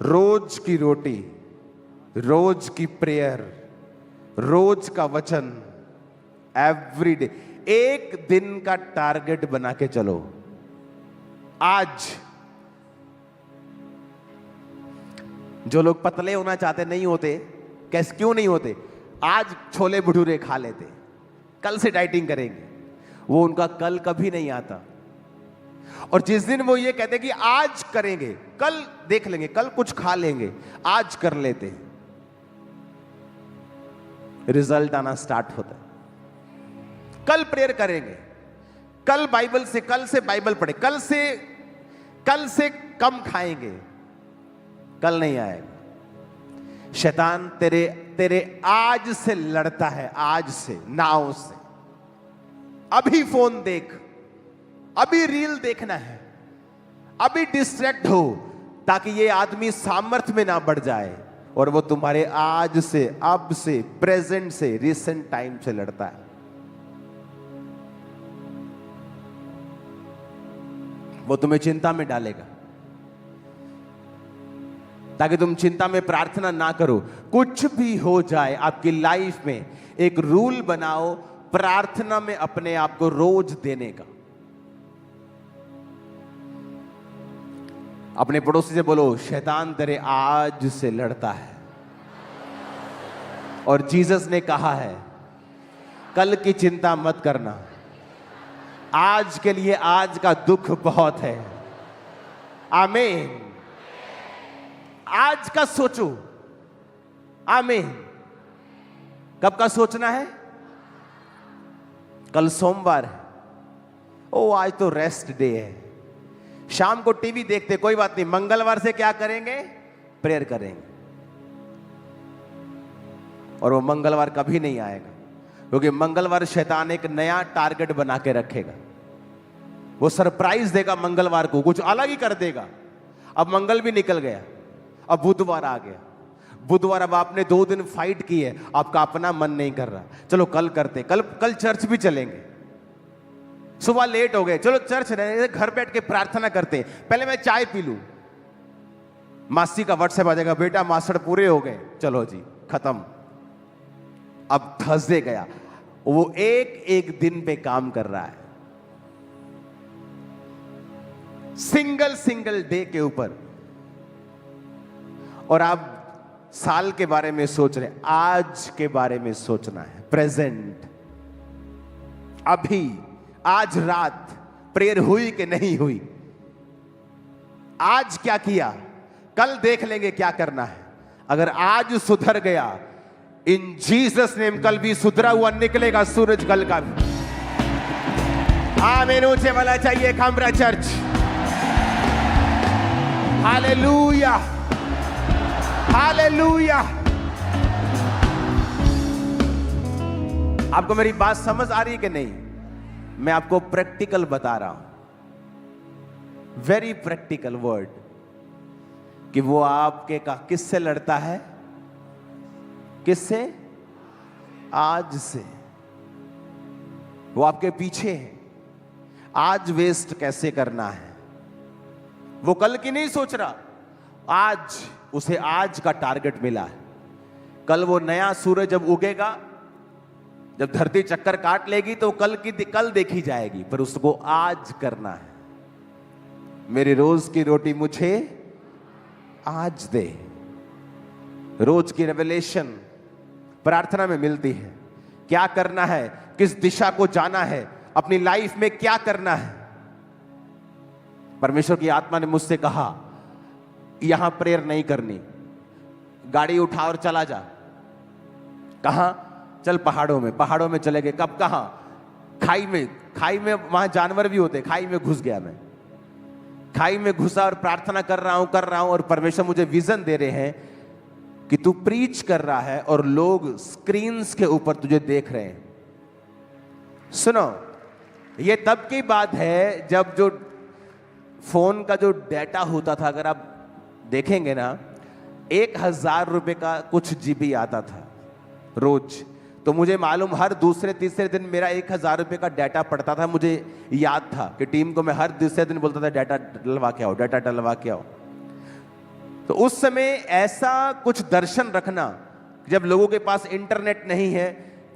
[SPEAKER 1] रोज की रोटी, रोज की प्रेयर, रोज का वचन, एवरी डे। एक दिन का टारगेट बना के चलो। आज जो लोग पतले होना चाहते नहीं होते, कैसे क्यों नहीं होते? आज छोले भटूरे खा लेते, कल से डाइटिंग करेंगे, वो उनका कल कभी नहीं आता। और जिस दिन वो ये कहते कि आज करेंगे, कल देख लेंगे, कल कुछ खा लेंगे, आज कर लेते, रिजल्ट आना स्टार्ट होता है। कल प्रेयर करेंगे, कल से बाइबल पढ़े, कल से कम खाएंगे, कल नहीं आएगा। शैतान तेरे आज से लड़ता है, आज से, नाव से। अभी फोन देख, अभी रील देखना है, अभी डिस्ट्रैक्ट हो, ताकि ये आदमी सामर्थ्य में ना बढ़ जाए और वो तुम्हारे आज से, अब से, प्रेजेंट से, रिसेंट टाइम से लड़ता है। वो तुम्हें चिंता में डालेगा ताकि तुम चिंता में प्रार्थना ना करो। कुछ भी हो जाए आपकी लाइफ में, एक रूल बनाओ प्रार्थना में अपने आप को रोज देने का। अपने पड़ोसी से बोलो, शैतान तेरे आज से लड़ता है और जीसस ने कहा है कल की चिंता मत करना, आज के लिए आज का दुख बहुत है। आमीन। आज का सोचो। आमीन। कब का सोचना है? कल सोमवार है, ओ आज तो रेस्ट डे है। शाम को टीवी देखते, कोई बात नहीं, मंगलवार से क्या करेंगे? प्रेयर करेंगे। और वो मंगलवार कभी नहीं आएगा, क्योंकि मंगलवार शैतान एक नया टारगेट बना के रखेगा। वो सरप्राइज देगा मंगलवार को, कुछ अलग ही कर देगा। अब मंगल भी निकल गया, अब बुधवार आ गया। बुधवार अब आपने 2 दिन फाइट की है, आपका अपना मन नहीं कर रहा, चलो कल करते, कल चर्च भी चलेंगे। सुबह लेट हो गए, चलो चर्च नहीं, घर बैठ के प्रार्थना करते हैं, पहले मैं चाय पी लूं। मासी का व्हाट्सएप आ जाएगा, बेटा मास्टर पूरे हो गए, चलो जी खत्म। अब थर्सडे गया, वो एक दिन पे काम कर रहा है, सिंगल डे के ऊपर। और आप साल के बारे में सोच रहे, आज के बारे में सोचना है, प्रेजेंट, अभी। आज रात प्रेयर हुई कि नहीं हुई? आज क्या किया? कल देख लेंगे क्या करना है। अगर आज सुधर गया, इन जीसस नेम कल भी सुधरा हुआ निकलेगा सूरज कल का भी। आमीन। ऊंचे वाला चाहिए खामरा चर्च। Hallelujah, hallelujah. आपको मेरी बात समझ आ रही है कि नहीं? मैं आपको प्रैक्टिकल बता रहा हूं, वेरी प्रैक्टिकल वर्ड, कि वो आपके का किससे लड़ता है? किससे? आज से। वो आपके पीछे है, आज वेस्ट कैसे करना है। वो कल की नहीं सोच रहा, आज उसे आज का टारगेट मिला है। कल वो नया सूरज जब उगेगा, जब धरती चक्कर काट लेगी, तो कल देखी जाएगी, पर उसको आज करना है। मेरी रोज की रोटी मुझे आज दे। रोज की रेवलेशन प्रार्थना में मिलती है। क्या करना है, किस दिशा को जाना है, अपनी लाइफ में क्या करना है। परमेश्वर की आत्मा ने मुझसे कहा, यहां प्रेयर नहीं करनी, गाड़ी उठा और चला जा। कहां? चल पहाड़ों में चले गए। कब? कहां? खाई में वहां जानवर भी होते। खाई में घुस गया मैं, खाई में घुसा और प्रार्थना कर रहा हूं, और परमेश्वर मुझे विजन दे रहे हैं कि तू प्रीच कर रहा है और लोग स्क्रीन्स के ऊपर तुझे देख रहे हैं। सुनो, ये तब की बात है जब जो फोन का जो डाटा होता था, अगर आप देखेंगे ना, 1000 रुपए का कुछ जीबी आता था रोज। तो मुझे मालूम, हर दूसरे तीसरे दिन मेरा 1000 रुपए का डाटा पड़ता था। मुझे याद था कि टीम को मैं हर दूसरे दिन बोलता था, डाटा डलवा के आओ, डाटा डलवा के आओ। तो उस समय ऐसा कुछ दर्शन रखना, जब लोगों के पास इंटरनेट नहीं है,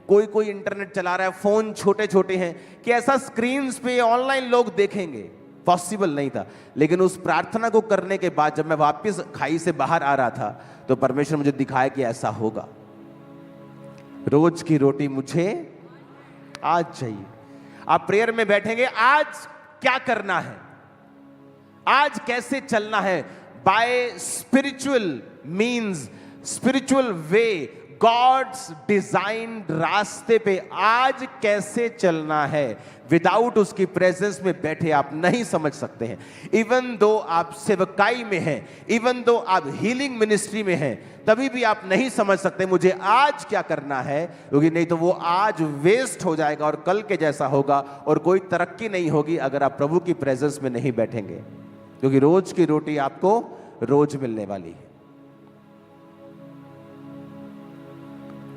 [SPEAKER 1] कोई इंटरनेट चला रहा है, फोन छोटे छोटे हैं, कि ऐसा स्क्रीन्स पे ऑनलाइन लोग देखेंगे, पॉसिबल नहीं था। लेकिन उस प्रार्थना को करने के बाद जब मैं वापस खाई से बाहर आ रहा था, तो परमेश्वर मुझे दिखाया कि ऐसा होगा। रोज की रोटी मुझे आज चाहिए। आप प्रेयर में बैठेंगे, आज क्या करना है, आज कैसे चलना है, by spiritual means, spiritual way God's designed रास्ते पे आज कैसे चलना है, विदाउट उसकी प्रेजेंस में बैठे आप नहीं समझ सकते हैं। इवन दो आप सेवकाई में हैं, इवन दो आप हीलिंग मिनिस्ट्री में हैं, तभी भी आप नहीं समझ सकते मुझे आज क्या करना है, क्योंकि नहीं तो वो आज वेस्ट हो जाएगा और कल के जैसा होगा और कोई तरक्की नहीं होगी अगर आप प्रभु की प्रेजेंस में नहीं बैठेंगे, क्योंकि रोज की रोटी आपको रोज मिलने वाली है।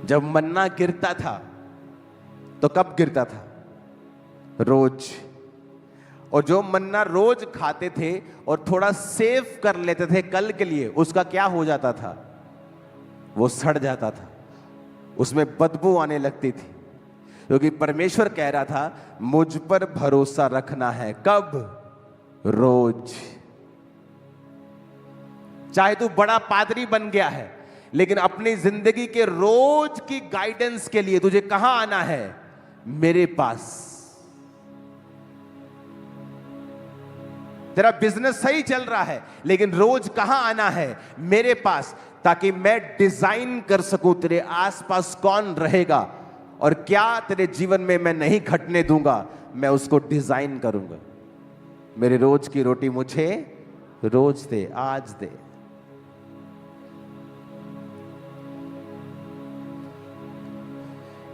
[SPEAKER 1] जब मन्ना गिरता था तो कब गिरता था? रोज। और जो मन्ना रोज खाते थे और थोड़ा सेव कर लेते थे कल के लिए, उसका क्या हो जाता था? वो सड़ जाता था, उसमें बदबू आने लगती थी, क्योंकि परमेश्वर कह रहा था मुझ पर भरोसा रखना है। कब? रोज। चाहे तू बड़ा पादरी बन गया है, लेकिन अपनी जिंदगी के रोज की गाइडेंस के लिए तुझे कहां आना है? मेरे पास। तेरा बिजनेस सही चल रहा है, लेकिन रोज कहां आना है? मेरे पास, ताकि मैं डिजाइन कर सकूं तेरे आसपास कौन रहेगा और क्या तेरे जीवन में मैं नहीं घटने दूंगा, मैं उसको डिजाइन करूंगा। मेरे रोज की रोटी मुझे रोज दे, आज दे।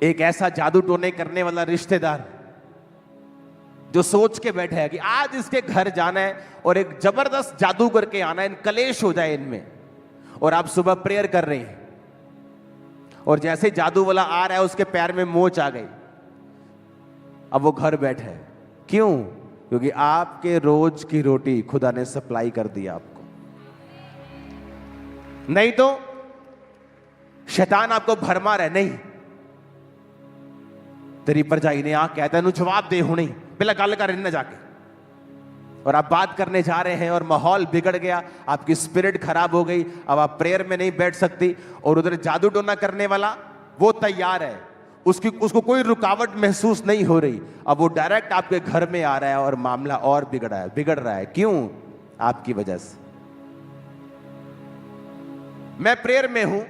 [SPEAKER 1] एक ऐसा जादू टोने करने वाला रिश्तेदार जो सोच के बैठे है कि आज इसके घर जाना है और एक जबरदस्त जादू करके आना है, कलेश हो जाए इनमें, और आप सुबह प्रेयर कर रहे हैं और जैसे जादू वाला आ रहा है उसके पैर में मोच आ गई, अब वो घर बैठे है। क्यों? क्योंकि आपके रोज की रोटी खुदा ने सप्लाई कर दिया आपको। नहीं तो शैतान आपको भरमा रहा है, नहीं तेरी परजाई ने आ कहता है जवाब दे हूं, नहीं पहला गल कर न जाके, और आप बात करने जा रहे हैं और माहौल बिगड़ गया, आपकी स्पिरिट खराब हो गई, अब आप प्रेयर में नहीं बैठ सकती, और उधर जादू टोना करने वाला वो तैयार है, उसको कोई रुकावट महसूस नहीं हो रही, अब वो डायरेक्ट आपके घर में आ रहा है और मामला और बिगड़ रहा है। क्यों? आपकी वजह से। मैं प्रेयर में हूं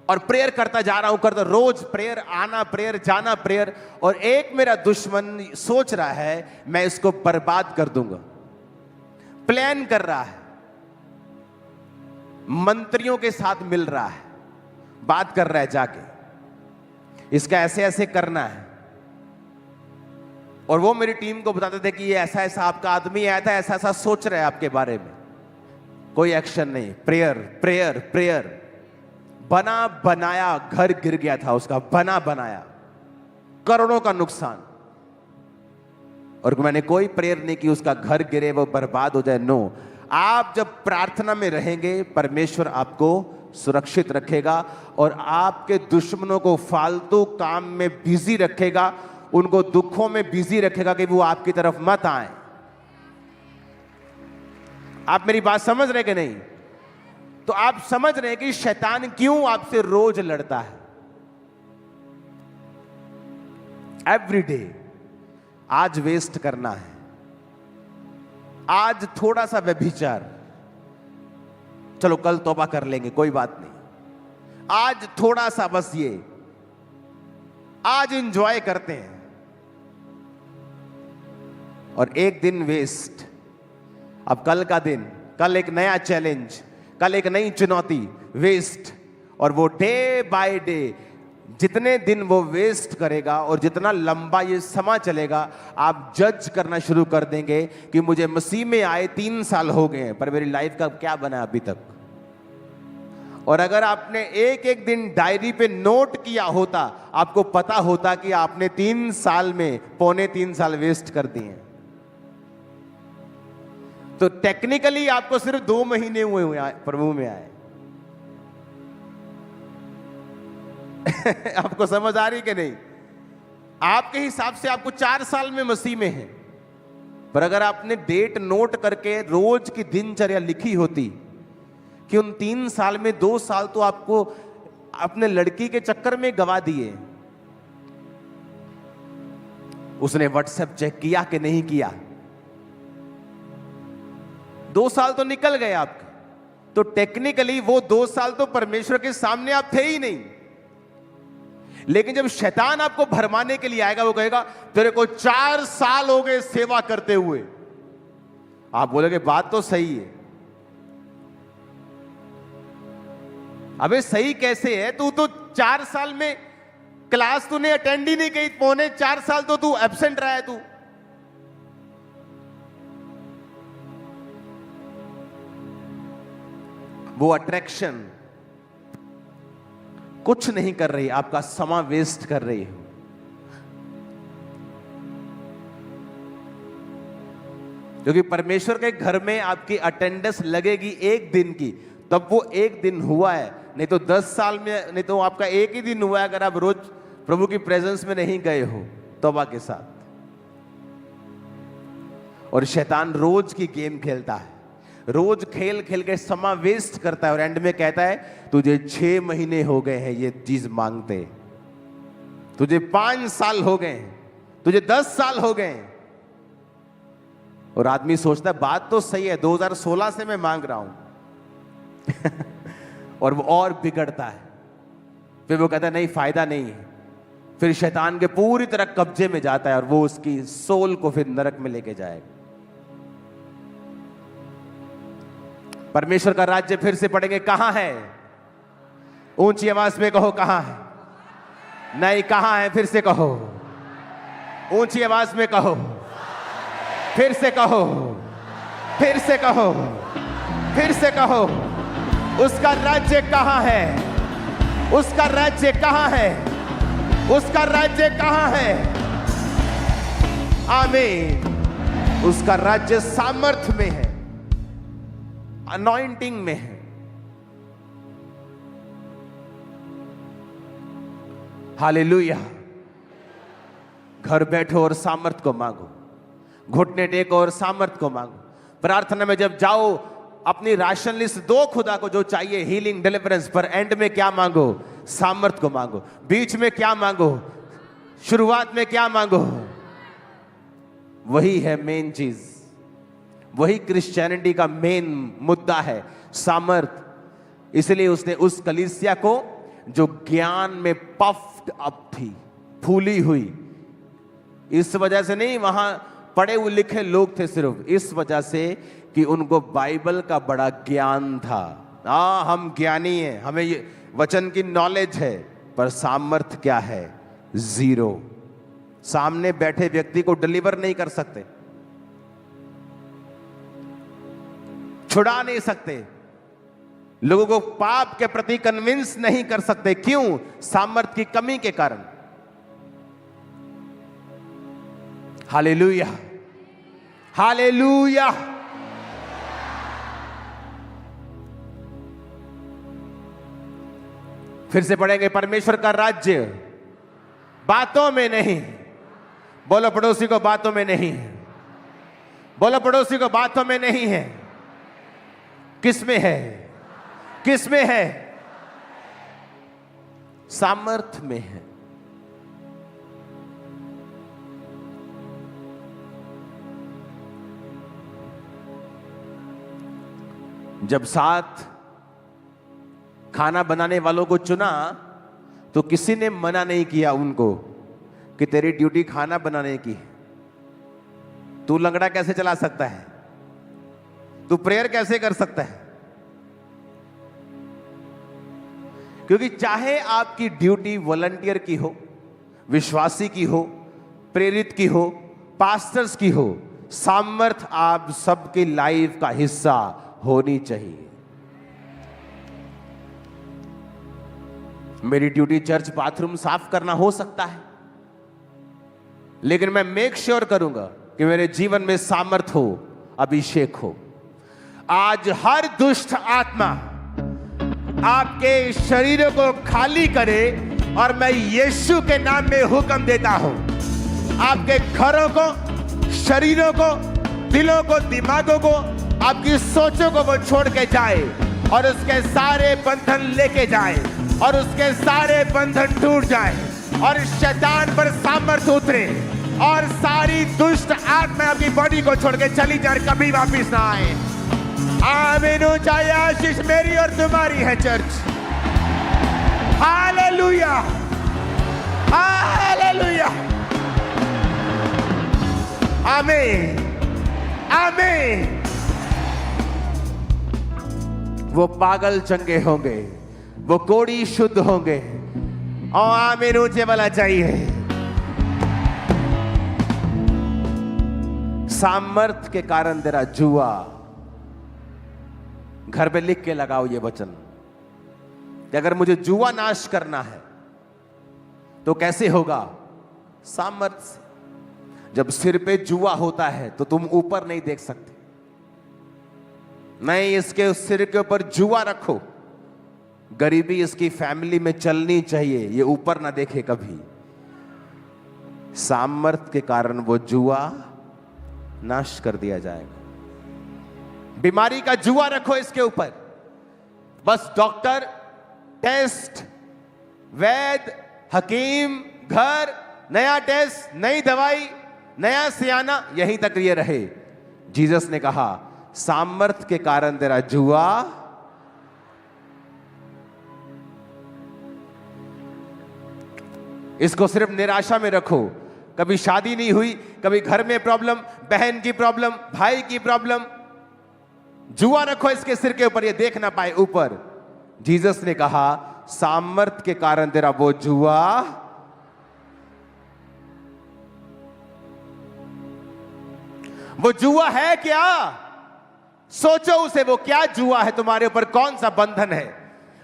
[SPEAKER 1] और प्रेयर करता जा रहा हूं, करता रोज प्रेयर, आना प्रेयर, जाना प्रेयर, और एक मेरा दुश्मन सोच रहा है मैं इसको बर्बाद कर दूंगा, प्लान कर रहा है, मंत्रियों के साथ मिल रहा है, बात कर रहा है जाके इसका ऐसे ऐसे करना है, और वो मेरी टीम को बताते थे कि ये ऐसा ऐसा आपका आदमी आया था, ऐसा ऐसा सोच रहा है आपके बारे में। कोई एक्शन नहीं, प्रेयर प्रेयर प्रेयर। बना बनाया घर गिर गया था उसका, बना बनाया, करोड़ों का नुकसान, और मैंने कोई प्रेयर नहीं की उसका घर गिरे, वो बर्बाद हो जाए। नो, आप जब प्रार्थना में रहेंगे परमेश्वर आपको सुरक्षित रखेगा और आपके दुश्मनों को फालतू काम में बिजी रखेगा, उनको दुखों में बिजी रखेगा कि वो आपकी तरफ मत आए। आप मेरी बात समझ रहे कि नहीं? तो आप समझ रहे हैं कि शैतान क्यों आपसे रोज लड़ता है। एवरी डे आज वेस्ट करना है, आज थोड़ा सा व्यभिचार, चलो कल तौबा कर लेंगे कोई बात नहीं, आज थोड़ा सा बस ये आज एंजॉय करते हैं, और एक दिन वेस्ट। अब कल का दिन, कल एक नया चैलेंज, कल एक नई चुनौती, वेस्ट। और वो डे बाय डे जितने दिन वो वेस्ट करेगा और जितना लंबा ये समा चलेगा, आप जज करना शुरू कर देंगे कि मुझे मसीह में आए 3 साल हो गए हैं पर मेरी लाइफ का क्या बना अभी तक। और अगर आपने एक एक दिन डायरी पे नोट किया होता, आपको पता होता कि आपने 3 साल में 3.25 साल वेस्ट कर दिए हैं। तो टेक्निकली आपको सिर्फ 2 महीने हुए प्रभु में आए। आपको समझ आ रही कि नहीं? आपके हिसाब से आपको 4 साल में मसीह में है, पर अगर आपने डेट नोट करके रोज की दिनचर्या लिखी होती कि उन 3 साल में 2 साल तो आपको अपने लड़की के चक्कर में गवा दिए। उसने व्हाट्सएप चेक किया कि नहीं किया, 2 साल तो निकल गए आपके, तो टेक्निकली वो 2 साल तो परमेश्वर के सामने आप थे ही नहीं। लेकिन जब शैतान आपको भरमाने के लिए आएगा, वो कहेगा तेरे को 4 साल हो गए सेवा करते हुए। आप बोलोगे बात तो सही है। अबे सही कैसे है? तू तो 4 साल में क्लास तूने अटेंड ही नहीं की, 4.25 साल तो तू एब्सेंट रहा है तू। वो अट्रैक्शन कुछ नहीं कर रही, आपका समय वेस्ट कर रही हो। क्योंकि परमेश्वर के घर में आपकी अटेंडेंस लगेगी 1 दिन की, तब वो 1 दिन हुआ है। नहीं तो 10 साल में, नहीं तो आपका 1 ही दिन हुआ है अगर आप रोज प्रभु की प्रेजेंस में नहीं गए हो तौबा के साथ। और शैतान रोज की गेम खेलता है, रोज खेल खेल के समय वेस्ट करता है और एंड में कहता है तुझे 6 महीने हो गए हैं ये चीज मांगते, तुझे 5 साल हो गए हैं, तुझे 10 साल हो गए हैं। और आदमी सोचता है बात तो सही है, 2016 से मैं मांग रहा हूं और वो और बिगड़ता है। फिर वो कहता है नहीं फायदा नहीं है, फिर शैतान के पूरी तरह कब्जे में जाता है और वो उसकी सोल को फिर नरक में लेके जाएगा। परमेश्वर का राज्य फिर से पढ़ेंगे, कहां है? ऊंची आवाज में कहो कहां है? नहीं, कहां है? फिर से कहो, ऊंची आवाज में कहो, फिर से कहो, फिर से कहो, फिर से कहो। उसका राज्य कहां है? उसका राज्य कहां है? उसका राज्य कहां है? आमीन। उसका राज्य सामर्थ्य में है, अनॉइंटिंग में है। हालेलुया। घर बैठो और सामर्थ को मांगो, घुटने टेको और सामर्थ को मांगो। प्रार्थना में जब जाओ अपनी राशन लिस्ट दो खुदा को जो चाहिए, हीलिंग, डिलीवरेंस, पर एंड में क्या मांगो? सामर्थ को मांगो। बीच में क्या मांगो? शुरुआत में क्या मांगो? वही है मेन चीज, वही क्रिश्चियनिटी का मेन मुद्दा है, सामर्थ। इसलिए उसने उस कलीसिया को जो ज्ञान में पफ्ड अप थी, फूली हुई, इस वजह से नहीं वहां पढ़े हुए लिखे लोग थे, सिर्फ इस वजह से कि उनको बाइबल का बड़ा ज्ञान था। हम ज्ञानी हैं, हमें ये वचन की नॉलेज है, पर सामर्थ क्या है? 0। सामने बैठे व्यक्ति को डिलीवर नहीं कर सकते, छुड़ा नहीं सकते, लोगों को पाप के प्रति कन्विंस नहीं कर सकते। क्यों? सामर्थ की कमी के कारण। Hallelujah, hallelujah. फिर से पढ़ेंगे, परमेश्वर का राज्य बातों में नहीं। बोलो पड़ोसी को, बातों में नहीं है। बोलो पड़ोसी को, बातों में नहीं है। किस में है? किस में है? सामर्थ्य में है। जब 7 खाना बनाने वालों को चुना तो किसी ने मना नहीं किया उनको कि तेरी ड्यूटी खाना बनाने की, तू लंगड़ा कैसे चला सकता है, तू प्रेयर कैसे कर सकता है। क्योंकि चाहे आपकी ड्यूटी वॉलंटियर की हो, विश्वासी की हो, प्रेरित की हो, पास्टर्स की हो, सामर्थ आप सबकी लाइफ का हिस्सा होनी चाहिए। मेरी ड्यूटी चर्च बाथरूम साफ करना हो सकता है, लेकिन मैं मेक श्योर करूंगा कि मेरे जीवन में सामर्थ हो, अभिषेक हो। आज हर दुष्ट आत्मा आपके शरीरों को खाली करे और मैं यीशु के नाम में हुक्म देता हूं, आपके घरों को, शरीरों को, दिलों को, दिमागों को, आपकी सोचों को वो छोड़ के जाए और उसके सारे बंधन लेके जाए और उसके सारे बंधन टूट जाए और शैतान पर सामर्थ उतरे और सारी दुष्ट आत्मा आपकी बॉडी को छोड़ के चली जाए, कभी वापस ना आए। आमीन। ऊंचाई आशीष मेरी और तुम्हारी है चर्च। हालेलुया, हालेलुया, आमीन, आमीन। वो पागल चंगे होंगे, वो कोढ़ी शुद्ध होंगे। और आमीन ऊंचे वाला चाहिए। सामर्थ के कारण तेरा जुआ, घर पे लिख के लगाओ ये वचन कि अगर मुझे जुआ नाश करना है तो कैसे होगा? सामर्थ से। जब सिर पे जुआ होता है तो तुम ऊपर नहीं देख सकते। नहीं, इसके उस सिर के ऊपर जुआ रखो। गरीबी इसकी फैमिली में चलनी चाहिए, ये ऊपर ना देखे कभी। सामर्थ के कारण वो जुआ नाश कर दिया जाएगा। बीमारी का जुआ रखो इसके ऊपर। बस डॉक्टर, टेस्ट, वैद्य, हकीम, घर, नया टेस्ट, नई दवाई, नया सियाना, यहीं तक ये रहे। जीसस ने कहा सामर्थ के कारण तेरा जुआ इसको सिर्फ निराशा में रखो। कभी शादी नहीं हुई, कभी घर में प्रॉब्लम, बहन की प्रॉब्लम, भाई की प्रॉब्लम, जुआ रखो इसके सिर के ऊपर, ये देख ना पाए ऊपर। जीसस ने कहा सामर्थ के कारण तेरा वो जुआ है क्या? सोचो उसे, वो क्या जुआ है तुम्हारे ऊपर, कौन सा बंधन है?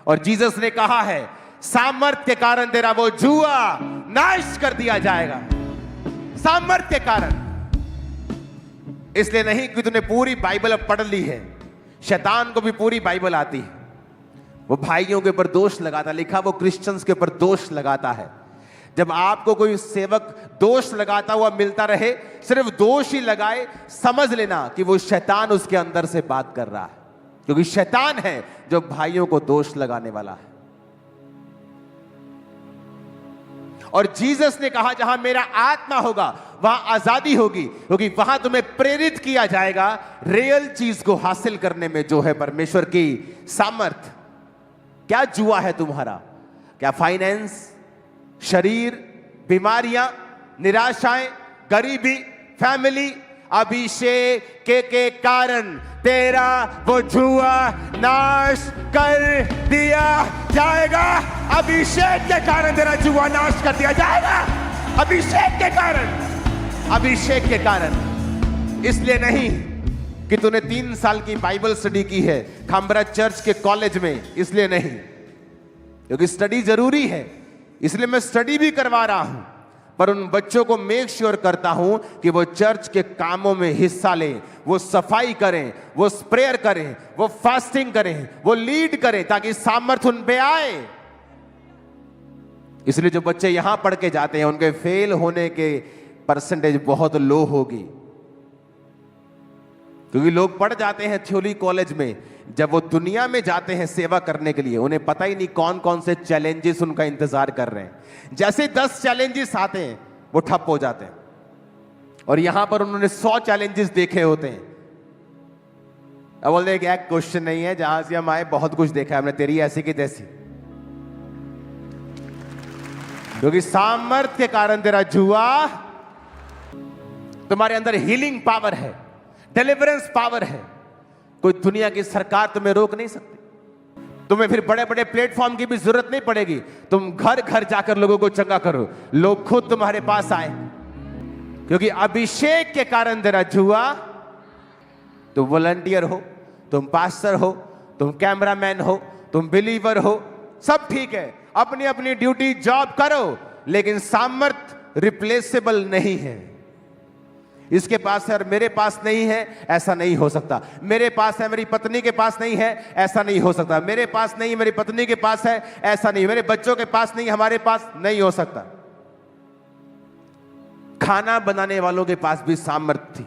[SPEAKER 1] और जीसस ने कहा है सामर्थ के कारण तेरा वो जुआ नाश कर दिया जाएगा। सामर्थ के कारण। इसलिए नहीं कि तूने पूरी बाइबल अब पढ़ ली है, शैतान को भी पूरी बाइबल आती है। वो भाइयों के ऊपर दोष लगाता, लिखा वो क्रिश्चियंस के ऊपर दोष लगाता है। जब आपको कोई सेवक दोष लगाता हुआ मिलता रहे, सिर्फ दोष ही लगाए, समझ लेना कि वो शैतान उसके अंदर से बात कर रहा है, क्योंकि शैतान है जो भाइयों को दोष लगाने वाला है। और जीसस ने कहा जहां मेरा आत्मा होगा वहां आजादी होगी, क्योंकि वहां तुम्हें प्रेरित किया जाएगा रियल चीज को हासिल करने में, जो है परमेश्वर की सामर्थ। क्या जुआ है तुम्हारा? क्या फाइनेंस, शरीर, बीमारियां, निराशाएं, गरीबी, फैमिली? अभिषेक के कारण तेरा वो जुआ नाश कर दिया जाएगा। अभिषेक के कारण तेरा जुआ नाश कर दिया जाएगा। अभिषेक के कारण, अभिषेक के कारण। इसलिए नहीं कि तूने 3 साल की बाइबल स्टडी की है खामबरा चर्च के कॉलेज में, इसलिए नहीं, क्योंकि स्टडी जरूरी है, इसलिए मैं स्टडी भी करवा रहा हूं। पर उन बच्चों को मेक श्योर करता हूं कि वो चर्च के कामों में हिस्सा लें, वो सफाई करें, वो प्रेयर करें, वो फास्टिंग करें, वो लीड करें, ताकि सामर्थ उन पे आए। इसलिए जो बच्चे यहां पढ़ के जाते हैं उनके फेल होने के परसेंटेज बहुत लो होगी, क्योंकि लोग पढ़ जाते हैं थ्योरी कॉलेज में, जब वो दुनिया में जाते हैं सेवा करने के लिए उन्हें पता ही नहीं कौन कौन से चैलेंजेस उनका इंतजार कर रहे हैं। जैसे 10 चैलेंजेस आते हैं वो ठप हो जाते हैं, और यहां पर उन्होंने 100 चैलेंजेस देखे होते हैं। अब बोलते हैं कि एक क्वेश्चन नहीं है, जहां से हम आए बहुत कुछ देखा है हमने, तेरी ऐसी की तैसी। क्योंकि सामर्थ के कारण तेरा जुआ, तुम्हारे अंदर हीलिंग पावर है, डिलीवरेंस पावर है। कोई दुनिया की सरकार तुम्हें रोक नहीं सकती। तुम्हें फिर बड़े बड़े प्लेटफॉर्म की भी जरूरत नहीं पड़ेगी। तुम घर घर जाकर लोगों को चंगा करो, लोग खुद तुम्हारे पास आए, क्योंकि अभिषेक के कारण तेरा जुआ। तुम वॉलंटियर हो, तुम पास्टर हो, तुम कैमरामैन हो, तुम बिलीवर हो, सब ठीक है, अपनी अपनी ड्यूटी जॉब करो, लेकिन सामर्थ रिप्लेसेबल नहीं है। इसके पास है और मेरे पास नहीं है, ऐसा नहीं हो सकता। मेरे पास है, मेरी पत्नी के पास नहीं है, ऐसा नहीं हो सकता। मेरे पास नहीं, मेरी पत्नी के पास है, ऐसा नहीं। मेरे बच्चों के पास नहीं, हमारे पास नहीं हो सकता। खाना बनाने वालों के पास भी सामर्थ्य थी,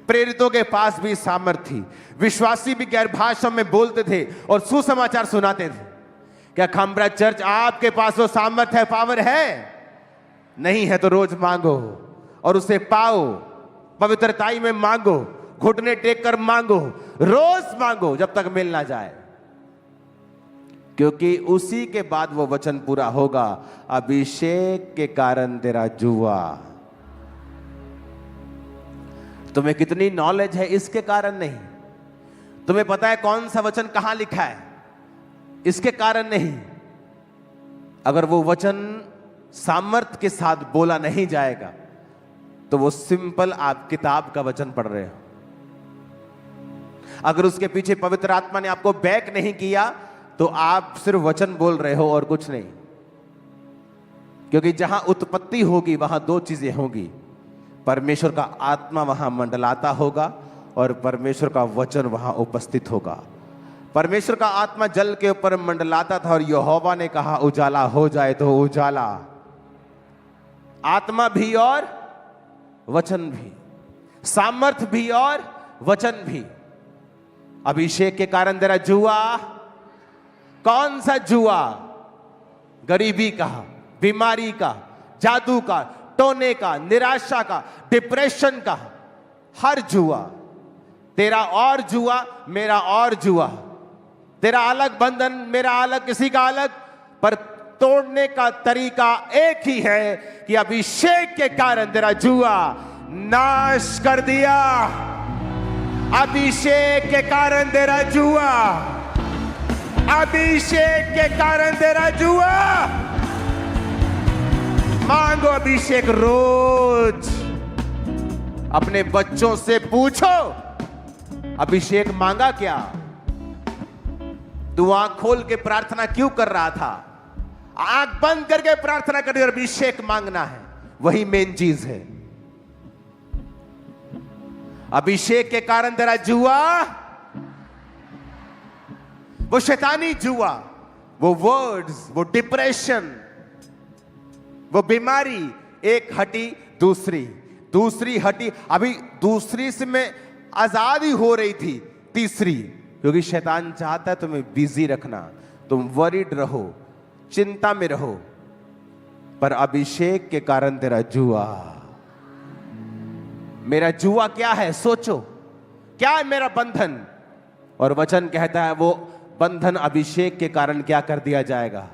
[SPEAKER 1] प्रेरितों के पास भी सामर्थ्य थी, विश्वासी भी गैर भाषा में बोलते थे और सुसमाचार सुनाते थे। क्या खामबरा चर्च आपके पास वो सामर्थ्य है, पावर है? नहीं है तो रोज मांगो और उसे पाओ। पवित्रताई में मांगो, घुटने टेक कर मांगो, रोज मांगो जब तक मिल ना जाए, क्योंकि उसी के बाद वो वचन पूरा होगा, अभिषेक के कारण तेरा जुआ। तुम्हें कितनी नॉलेज है इसके कारण नहीं, तुम्हें पता है कौन सा वचन कहां लिखा है इसके कारण नहीं। अगर वो वचन सामर्थ के साथ बोला नहीं जाएगा तो वो सिंपल आप किताब का वचन पढ़ रहे हो। अगर उसके पीछे पवित्र आत्मा ने आपको बैक नहीं किया तो आप सिर्फ वचन बोल रहे हो और कुछ नहीं। क्योंकि जहां उत्पत्ति होगी वहां दो चीजें होंगी, परमेश्वर का आत्मा वहां मंडलाता होगा और परमेश्वर का वचन वहां उपस्थित होगा। परमेश्वर का आत्मा जल के ऊपर मंडलाता था और यहोवा ने कहा उजाला हो जाए तो उजाला। आत्मा भी और वचन भी, सामर्थ भी और वचन भी। अभिषेक के कारण तेरा जुआ, कौन सा जुआ? गरीबी का, बीमारी का, जादू का, टोने का, निराशा का, डिप्रेशन का, हर जुआ। तेरा और जुआ, मेरा और जुआ। तेरा अलग बंधन, मेरा अलग, किसी का अलग, पर तोड़ने का तरीका एक ही है कि अभिषेक के कारण तेरा जुआ नाश कर दिया। अभिषेक के कारण तेरा जुआ, अभिषेक के कारण तेरा जुआ। मांगो अभिषेक रोज। अपने बच्चों से पूछो अभिषेक मांगा क्या? तू आंख खोल के प्रार्थना क्यों कर रहा था? आंख बंद करके प्रार्थना कर, अभिषेक मांगना है, वही मेन चीज है। अभिषेक के कारण तेरा जुआ, वो शैतानी जुआ, वो वर्ड्स, वो डिप्रेशन, वो बीमारी, एक हटी दूसरी हटी, अभी दूसरी से मैं आजादी हो रही थी, तीसरी। क्योंकि शैतान चाहता है तुम्हें बिजी रखना, तुम वरीड रहो, चिंता में रहो, पर अभिषेक के कारण तेरा जुआ। मेरा जुआ क्या है? सोचो, क्या है मेरा बंधन? और वचन कहता है वो बंधन अभिषेक के कारण क्या कर दिया जाएगा?